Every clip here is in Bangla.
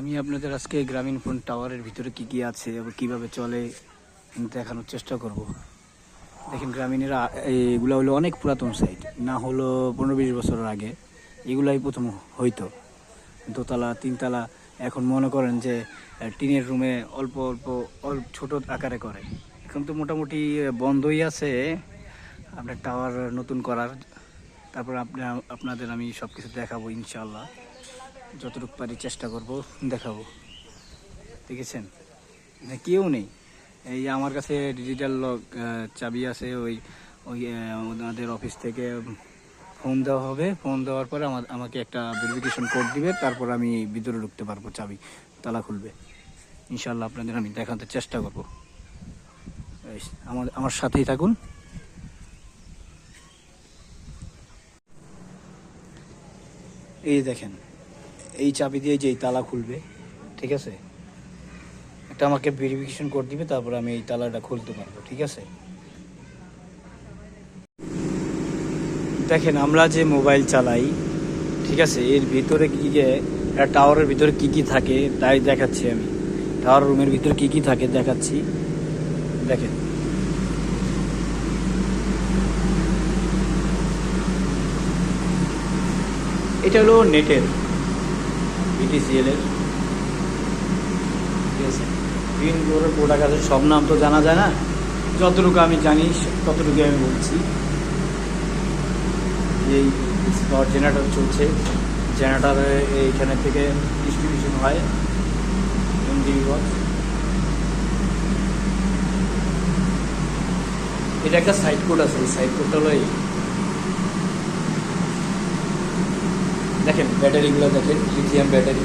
আমি আপনাদের আজকে গ্রামীণ ফোন টাওয়ারের ভিতরে কি কি আছে এবং কিভাবে চলে দেখানোর চেষ্টা করব। দেখেন গ্রামীণের এগুলো হলো অনেক পুরাতন সাইট, না হলো 15-20 বছরের আগে এগুলাই প্রথম হইতো। দোতলা তিনতলা এখন মনে করেন যে টিনের রুমে অল্প অল্প ছোট আকারে করে। এখন তো মোটামুটি বন্ধই আছে আপনার টাওয়ার নতুন করার। তারপর আপনাদের আমি সব কিছু দেখাবো ইনশাল্লাহ, যতটুকু পারি চেষ্টা করব দেখাবো। দেখেছেন কেউ নেই, এই যে আমার কাছে ডিজিটাল লক চাবি আছে, ওই ওই ওনাদের অফিস থেকে ফোন দেওয়া হবে। ফোন দেওয়ার পরে আমাকে একটা ভেরিফিকেশন কোড দিবে, তারপর আমি ভিতরে ঢুকতে পারবো, চাবি তালা খুলবে। ইনশাল্লাহ আপনাদের আমি দেখাতে চেষ্টা করব। আমার সাথেই থাকুন। এই দেখেন এই চাবি দিয়ে যে এই তালা খুলবে, ঠিক আছে, একটা আমাকে ভেরিফিকেশন কোড দিবে, তারপর আমি এই তালাটা খুলতে পারবো, ঠিক আছে। দেখেন আমরা যে মোবাইল চালাই, ঠিক আছে, এর ভিতরে কি টাওয়ারের ভিতরে কি কি থাকে তাই দেখাচ্ছি আমি। টাওয়ার রুমের ভিতরে কি কি থাকে দেখাচ্ছি, দেখেন। এটা হলো নেটের BTCL এর, ঠিক আছে। বিভিন্ন প্রোডাক্ট আছে, সব নাম তো জানা যায় না, যতটুকু আমি জানি ততটুকু আমি বলছি। এই পাওয়ার জেনারেটর চলছে, জেনারেটারে এইখানে থেকে ডিস্ট্রিবিউশন হয় MDB বক্স। এটা একটা সাইড কোড আছে, এই সাইড কোডটা হলো এই দেখেন। ব্যাটারিগুলো দেখেন, লিথিয়াম ব্যাটারি।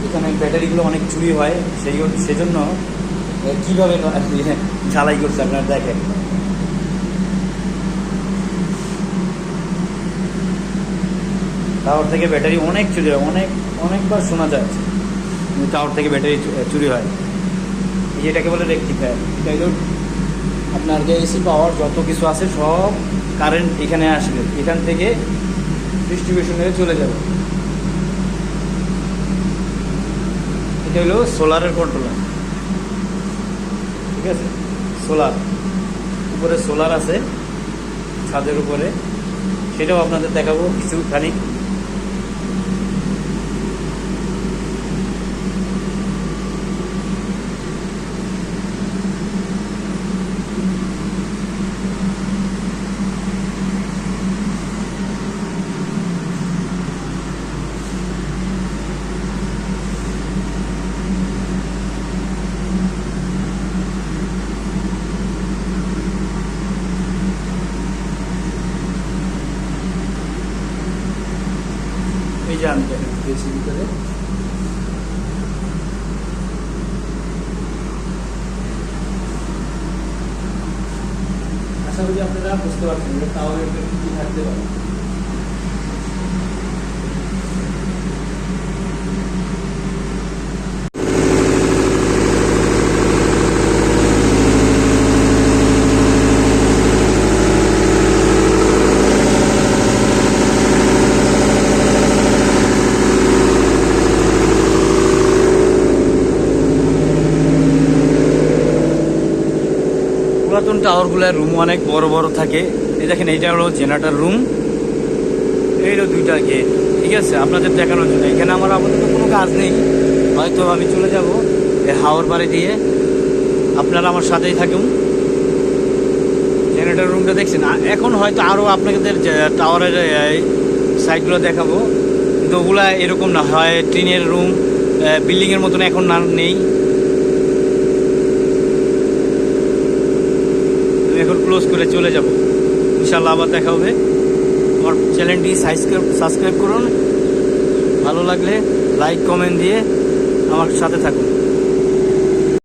এখানে ব্যাটারিগুলো অনেক চুরি হয়, সেজন্য কীভাবে ঝালাই করছে আপনারা দেখেন। টাওয়ার থেকে ব্যাটারি অনেক চুরি হয়, অনেকবার শোনা যায় টাওয়ার থেকে ব্যাটারি চুরি হয়। যেটাকে বলে রেকটিফায়ার। এটা আপনার যে এসি পাওয়ার যত কিছু আছে সব কারেন্ট এখানে আসবে, এখান থেকে ডিস্ট্রিবিউশন হয়ে চলে যাবে। এটা হলো সোলারের কন্ট্রোলার, ঠিক আছে। সোলার উপরে সোলার আছে ছাদের উপরে, সেটাও আপনাদের দেখাবো কিছুখানি। এই যে আমি দিয়েছি ভিতরে, আশা করি আপনারা বুঝতে পারছেন টাওয়ারের কি থাকতে পারে। পুরাতন টাওয়ারগুলোর রুম অনেক বড় বড় থাকে। এই দেখেন এইটা হলো জেনারেটর রুম, এই হলো 2টা গেট, ঠিক আছে, আপনাদের দেখানোর জন্য। এখানে আমার আপাতত কোনো কাজ নেই, হয়তো আমি চলে যাব এই হাওয়ার বাড়ি দিয়ে। আপনারা আমার সাথেই থাকুন। জেনারেটর রুমটা দেখছেন, এখন হয়তো আরও আপনাদের টাওয়ারের সাইডগুলো দেখাবো, কিন্তু ওগুলা এরকম না হয় টিনের রুম, বিল্ডিংয়ের মতন এখন না নেই। এখন ক্লোজ করে চলে যাব, ইনশাল্লাহ আবার দেখা হবে। আমার চ্যানেলটি সাবস্ক্রাইব করুন, ভালো লাগলে লাইক কমেন্ট দিয়ে আমার সাথে থাকুন।